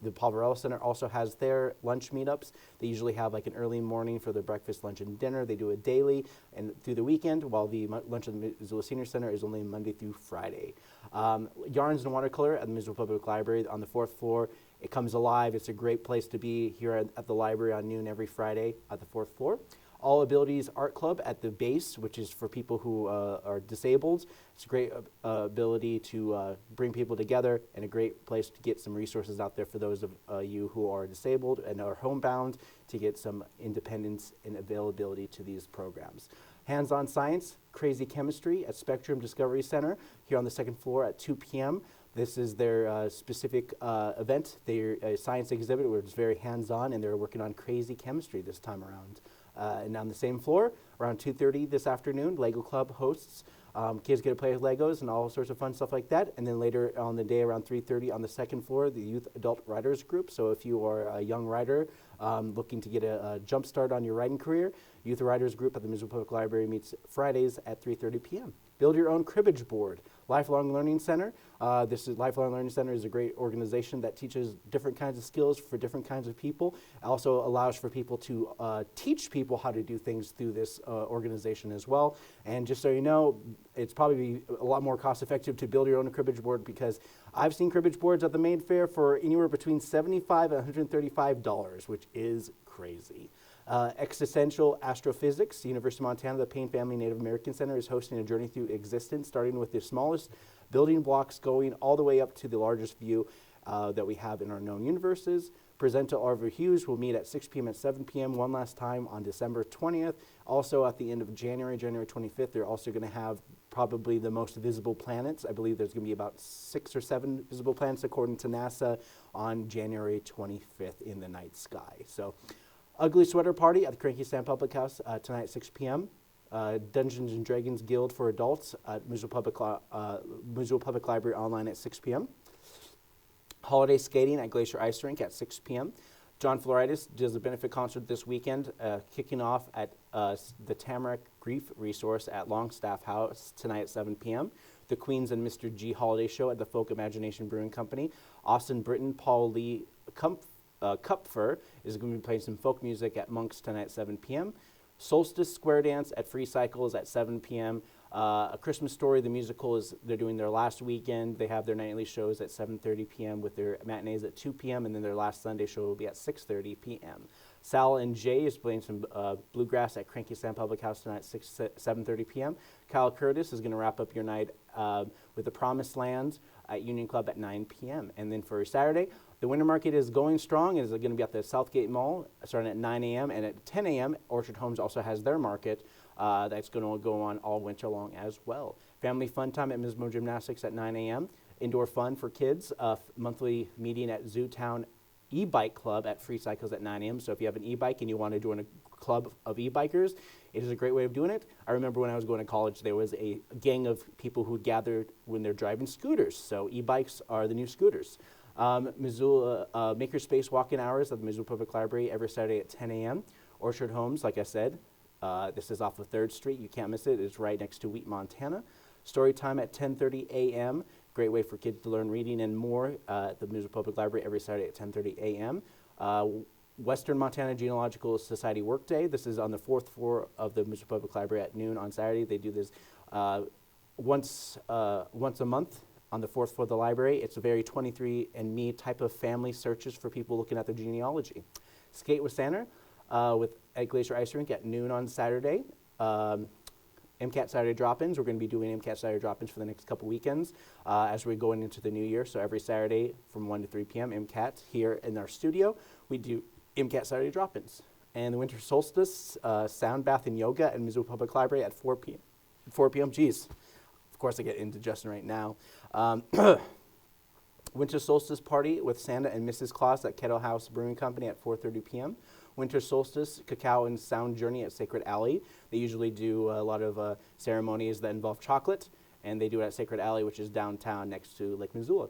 S1: the Poverello Center also has their lunch meetups. They usually have like an early morning for their breakfast, lunch, and dinner. They do it daily and through the weekend, while the lunch at the Missoula Senior Center is only Monday through Friday. Yarns and Watercolor at the Missoula Public Library on the 4th floor. It comes alive. It's a great place to be here at the library on noon every Friday at the 4th floor. All Abilities Art Club at the base, which is for people who are disabled. It's a great ability to bring people together and a great place to get some resources out there for those of you who are disabled and are homebound to get some independence and availability to these programs. Hands-on Science, Crazy Chemistry at Spectrum Discovery Center here on the 2nd floor at 2 p.m. This is their specific event, their science exhibit where it's very hands-on, and they're working on crazy chemistry this time around. And on the same floor, around 2:30 this afternoon, Lego Club hosts. Kids get to play with Legos and all sorts of fun stuff like that. And then later on the day, around 3:30 on the 2nd floor, the Youth Adult Riders Group. So if you are a young rider looking to get a jump start on your riding career, Youth Riders Group at the Missoula Public Library meets Fridays at 3:30 p.m. Build Your Own Cribbage Board. Lifelong Learning Center. This is Lifelong Learning Center is a great organization that teaches different kinds of skills for different kinds of people. It also allows for people to teach people how to do things through this organization as well. And just so you know, it's probably a lot more cost effective to build your own cribbage board, because I've seen cribbage boards at the main fair for anywhere between $75 and $135, which is crazy. Existential Astrophysics, University of Montana, the Payne Family Native American Center is hosting a journey through existence, starting with the smallest building blocks going all the way up to the largest view that we have in our known universes. Presenter Arthur Hughes will meet at 6 p.m. and 7 p.m. one last time on December 20th. Also at the end of January 25th, they're also going to have probably the most visible planets. I believe there's going to be about 6 or 7 visible planets according to NASA on January 25th in the night sky. So, Ugly Sweater Party at the Cranky Sam Public House tonight at 6 p.m. Dungeons and Dragons Guild for Adults at Missoula Public Library online at 6 p.m. Holiday Skating at Glacier Ice Rink at 6 p.m. John Floridas does a benefit concert this weekend, kicking off at the Tamarack Grief Resource at Longstaff House tonight at 7 p.m. The Queens and Mr. G Holiday Show at the Folk Imagination Brewing Company. Austin Britton, Paul Lee Kupfer is going to be playing some folk music at Monk's tonight at 7 p.m. Solstice Square Dance at Free Cycles at 7 p.m. A Christmas Story, the musical, they're doing their last weekend. They have their nightly shows at 7:30 p.m. with their matinees at 2 p.m. and then their last Sunday show will be at 6:30 p.m. Sal and Jay is playing some bluegrass at Cranky Sam Public House tonight at 7:30 p.m. Kyle Curtis is going to wrap up your night with the Promised Land at Union Club at 9 p.m. And then for Saturday, the winter market is going strong. It is going to be at the Southgate Mall starting at 9 a.m. and at 10 a.m. Orchard Homes also has their market that's going to go on all winter long as well. Family fun time at Mismo Gymnastics at 9 a.m. Indoor fun for kids, monthly meeting at Zootown E-Bike Club at Free Cycles at 9 a.m. So if you have an e-bike and you want to join a club of e-bikers, it is a great way of doing it. I remember when I was going to college, there was a gang of people who gathered when they're driving scooters. So e-bikes are the new scooters. Missoula Makerspace walk-in hours at the Missoula Public Library every Saturday at 10 a.m. Orchard Homes, like I said, this is off of 3rd Street. You can't miss it. It's right next to Wheat, Montana. Story time at 10:30 a.m. Great way for kids to learn reading and more at the Missoula Public Library every Saturday at 10:30 a.m. Western Montana Genealogical Society Workday. This is on the 4th floor of the Missoula Public Library at noon on Saturday. They do this once a month on the 4th floor of the library. It's a very 23andMe type of family searches for people looking at their genealogy. Skate with Santa at Glacier Ice Rink at noon on Saturday. MCAT Saturday drop-ins. We're going to be doing MCAT Saturday drop-ins for the next couple weekends as we're going into the new year. So every Saturday from 1 to 3 p.m. MCAT here in our studio, we do MCAT Saturday drop-ins. And the winter solstice, sound bath and yoga at Missoula Public Library at 4 p.m. 4 p.m. Geez, of course I get indigestion right now. Winter solstice party with Santa and Mrs. Claus at Kettle House Brewing Company at 4:30 p.m. Winter solstice cacao and sound journey at Sacred Alley. They usually do a lot of ceremonies that involve chocolate, and they do it at Sacred Alley, which is downtown next to Lake Missoula.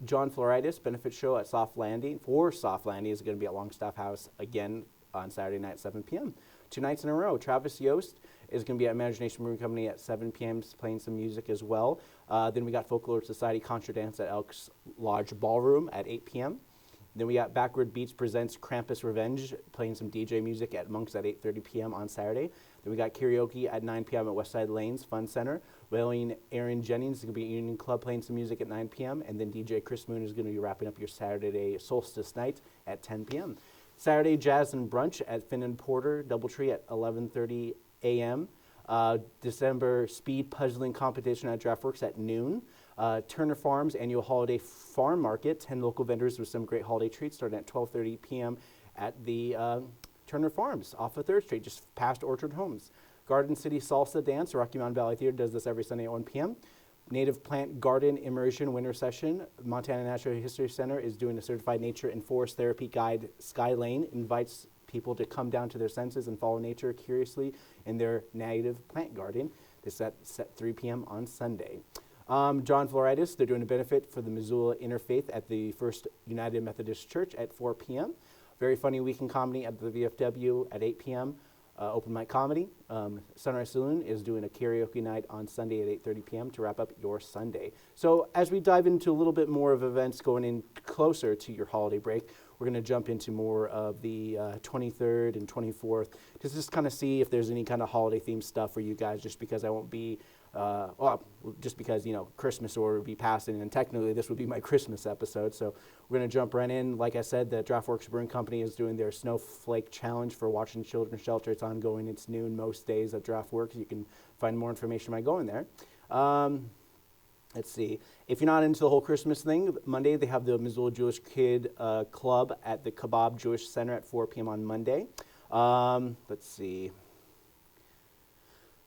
S1: John Floridas benefit show at Soft Landing is going to be at Longstaff House again on Saturday night at 7 p.m. 2 nights in a row. Travis Yost is going to be at Imagination Brewing Company at 7 p.m. playing some music as well. Then we got Folklore Society Contra Dance at Elks Lodge Ballroom at 8 p.m. Then we got Backward Beats presents Krampus Revenge, playing some DJ music at Monk's at 8:30 p.m. on Saturday. Then we got karaoke at 9 p.m. at Westside Lanes Fun Center. Wailing Aaron Jennings is going to be at Union Club playing some music at 9 p.m. And then DJ Chris Moon is going to be wrapping up your Saturday solstice night at 10 p.m. Saturday Jazz and Brunch at Finn and Porter Doubletree at 11:30 a.m. December Speed Puzzling Competition at DraftWorks at noon. Turner Farms Annual Holiday Farm Market, 10 local vendors with some great holiday treats starting at 12:30 p.m. at the Turner Farms off of 3rd Street, just past Orchard Homes. Garden City Salsa Dance, Rocky Mountain Valley Theater does this every Sunday at 1 p.m. Native Plant Garden Immersion Winter Session. Montana Natural History Center is doing a certified nature and forest therapy guide. Sky Lane invites people to come down to their senses and follow nature curiously in their native plant garden. This is at 3 p.m. on Sunday. John Floridas, they're doing a benefit for the Missoula Interfaith at the First United Methodist Church at 4 p.m. Very funny weekend comedy at the VFW at 8 p.m. open mic comedy. Sunrise Saloon is doing a karaoke night on Sunday at 8:30 p.m. to wrap up your Sunday. So as we dive into a little bit more of events going in closer to your holiday break, we're going to jump into more of the 23rd and 24th to just kind of see if there's any kind of holiday themed stuff for you guys, just because I won't be, just because, Christmas order will be passing, and technically this would be my Christmas episode. So we're going to jump right in. Like I said, the DraftWorks Brewing Company is doing their Snowflake Challenge for Washington Children's Shelter. It's ongoing. It's noon most days at DraftWorks. You can find more information by going there. Let's see. If you're not into the whole Christmas thing, Monday they have the Missoula Jewish Kid Club at the Kebab Jewish Center at 4 p.m. on Monday. Let's see.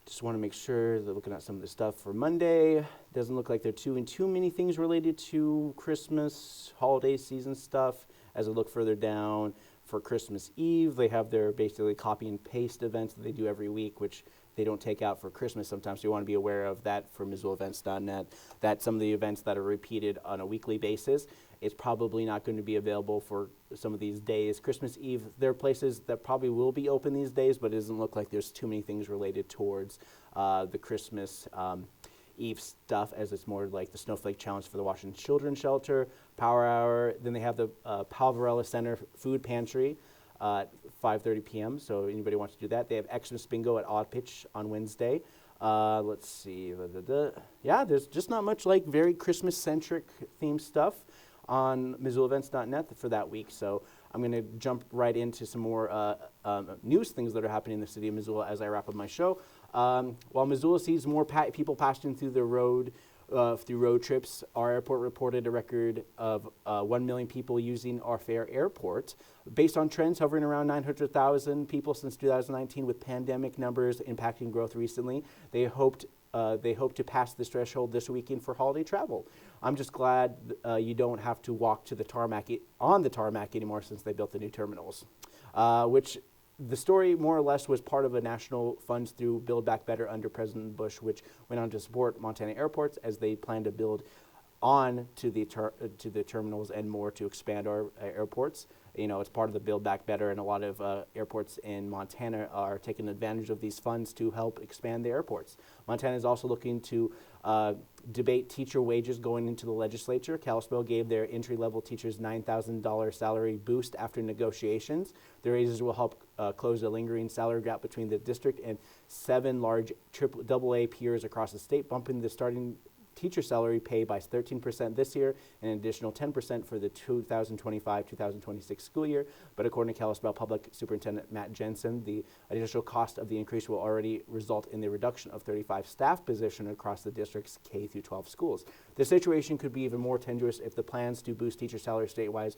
S1: Just want to make sure they're looking at some of the stuff for Monday. Doesn't look like they're doing too many things related to Christmas, holiday season stuff. As I look further down, for Christmas Eve, they have their basically copy and paste events that they do every week, which they don't take out for Christmas sometimes. So you want to be aware of that for MissoulaEvents.net, that some of the events that are repeated on a weekly basis, it's probably not going to be available for some of these days. Christmas Eve, there are places that probably will be open these days, but it doesn't look like there's too many things related towards the Christmas Eve stuff, as it's more like the Snowflake Challenge for the Washington Children's Shelter, Power Hour. Then they have the Palvarella Center Food Pantry at 5:30 p.m. So anybody wants to do that. They have Xmas Bingo at Odd Pitch on Wednesday. Let's see. Yeah, there's just not much like very Christmas-centric themed stuff on MissoulaEvents.net for that week. So I'm going to jump right into some more news things that are happening in the city of Missoula as I wrap up my show. While Missoula sees more people passing through the road through road trips, our airport reported a record of 1 million people using our fair airport. Based on trends hovering around 900,000 people since 2019, with pandemic numbers impacting growth recently, they hope to pass this threshold this weekend for holiday travel. I'm just glad you don't have to walk to the tarmac on the tarmac anymore since they built the new terminals, which the story more or less was part of a national funds through Build Back Better under President Bush, which went on to support Montana airports as they plan to build on to the terminals and more to expand our airports. It's part of the Build Back Better, and a lot of airports in Montana are taking advantage of these funds to help expand the airports. Montana is also looking to debate teacher wages going into the legislature. Kalispell gave their entry-level teachers $9,000 salary boost after negotiations. The raises will help close a lingering salary gap between the district and 7 large AA peers across the state, bumping the starting teacher salary pay by 13% this year and an additional 10% for the 2025-2026 school year. But according to Kalispell Public Superintendent Matt Jensen, the additional cost of the increase will already result in the reduction of 35 staff positions across the district's K-12 schools. The situation could be even more tenuous if the plans to boost teacher salary statewide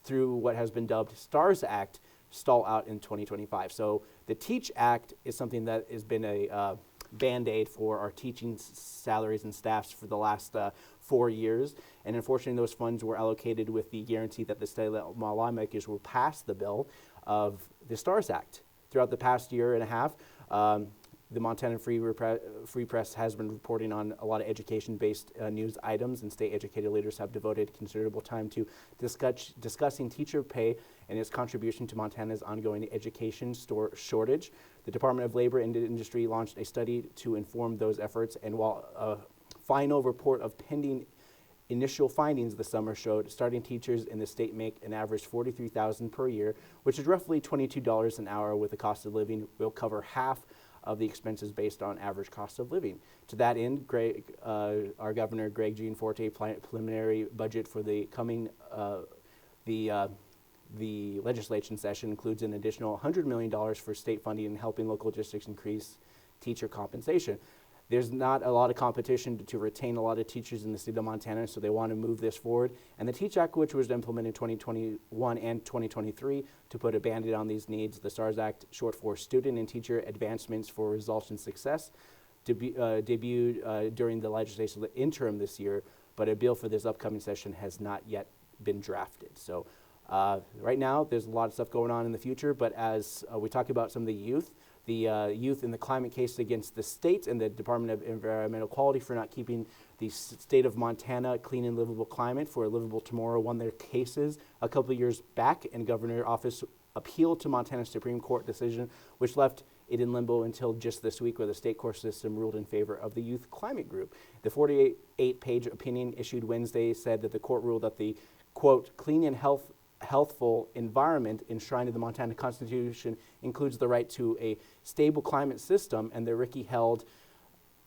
S1: through what has been dubbed STARS Act stall out in 2025. So the TEACH Act is something that has been a Band-Aid for our teaching salaries and staffs for the last 4 years. And unfortunately, those funds were allocated with the guarantee that the state lawmakers will pass the bill of the STARS Act. Throughout the past year and a half, the Montana Free Press has been reporting on a lot of education-based news items, and state educated leaders have devoted considerable time to discussing teacher pay and its contribution to Montana's ongoing education shortage. The Department of Labor and Industry launched a study to inform those efforts, and while a final report of pending initial findings this summer showed starting teachers in the state make an average $43,000 per year, which is roughly $22 an hour, with the cost of living will cover half of the expenses based on average cost of living. To that end, our Governor Greg Gianforte preliminary budget for the coming the legislation session includes an additional $100 million for state funding and helping local districts increase teacher compensation. There's not a lot of competition to retain a lot of teachers in the state of Montana, so they want to move this forward. And the TEACH Act, which was implemented in 2021 and 2023 to put a Band-Aid on these needs, the STARS Act, short for Student and Teacher Advancements for Results and Success, debuted during the legislative interim this year, but a bill for this upcoming session has not yet been drafted. So right now, there's a lot of stuff going on in the future, but as we talk about some of the youth in the climate case against the state and the Department of Environmental Quality for not keeping the state of Montana clean and livable climate for a livable tomorrow won their cases a couple of years back, and Governor office appeal to Montana Supreme Court decision, which left it in limbo until just this week, where the state court system ruled in favor of the Youth Climate Group. The 48-page opinion issued Wednesday said that the court ruled that the, quote, clean and healthful environment enshrined in the Montana Constitution includes the right to a stable climate system, and that Ricky held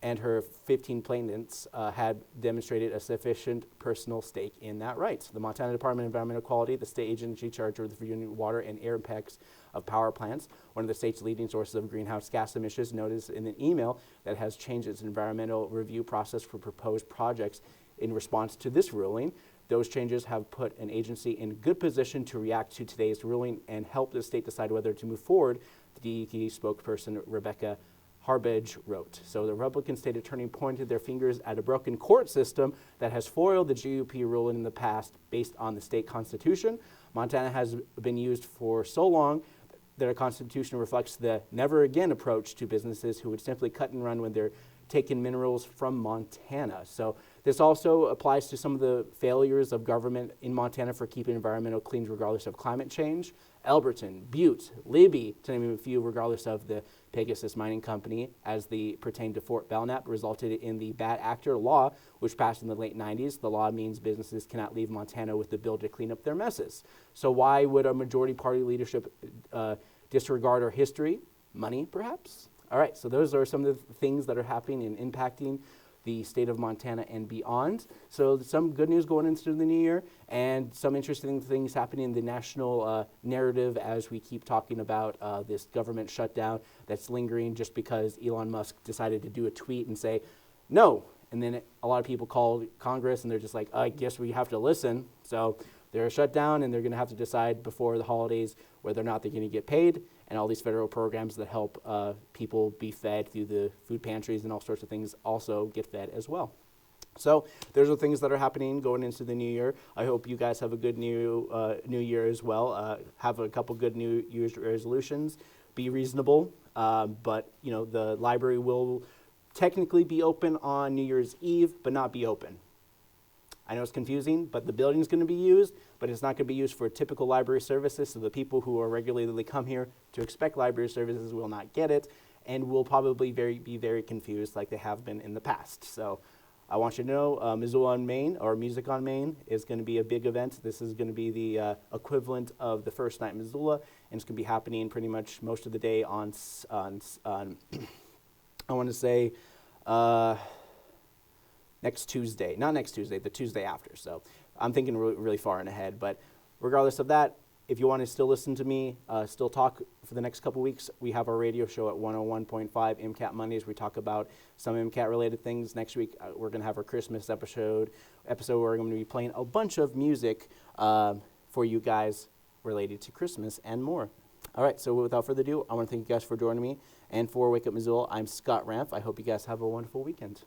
S1: and her 15 plaintiffs had demonstrated a sufficient personal stake in that right. The Montana Department of Environmental Quality, the state agency charged with reviewing water and air impacts of power plants, one of the state's leading sources of greenhouse gas emissions, noticed in an email that has changed its environmental review process for proposed projects in response to this ruling. Those changes have put an agency in good position to react to today's ruling and help the state decide whether to move forward, the DEQ spokesperson Rebecca Harbage wrote. So the Republican state attorney pointed their fingers at a broken court system that has foiled the GOP ruling in the past based on the state constitution. Montana has been used for so long that our constitution reflects the never again approach to businesses who would simply cut and run when they're taking minerals from Montana. So this also applies to some of the failures of government in Montana for keeping environmental clean regardless of climate change. Elberton, Butte, Libby, to name a few, regardless of the Pegasus Mining Company, as they pertain to Fort Belknap, resulted in the Bad Actor Law, which passed in the late 90s. The law means businesses cannot leave Montana with the bill to clean up their messes. So why would a majority party leadership disregard our history? Money, perhaps? All right, so those are some of the things that are happening and impacting the state of Montana and beyond. So some good news going into the new year, and some interesting things happening in the national narrative as we keep talking about this government shutdown that's lingering just because Elon Musk decided to do a tweet and say, no. And then a lot of people call Congress and they're just like, I guess we have to listen. So they're shut down and they're gonna have to decide before the holidays whether or not they're gonna get paid, and all these federal programs that help people be fed through the food pantries and all sorts of things also get fed as well. So those are things that are happening going into the new year. I hope you guys have a good new year as well. Have a couple good New Year's resolutions. Be reasonable, but you know the library will technically be open on New Year's Eve, but not be open. I know it's confusing, but the building's going to be used, but it's not going to be used for typical library services, so the people who are regularly come here to expect library services will not get it, and will probably be very confused like they have been in the past. So I want you to know Missoula on Main, or Music on Main, is going to be a big event. This is going to be the equivalent of the first night in Missoula, and it's going to be happening pretty much most of the day on I want to say, next Tuesday, not next Tuesday, the Tuesday after. So I'm thinking really far in ahead. But regardless of that, if you want to still listen to me, still talk for the next couple weeks, we have our radio show at 101.5 MCAT Mondays. We talk about some MCAT related things. Next week, we're going to have our Christmas episode where we're going to be playing a bunch of music for you guys related to Christmas and more. All right, so without further ado, I want to thank you guys for joining me. And for Wake Up Missoula, I'm Scott Ramp. I hope you guys have a wonderful weekend.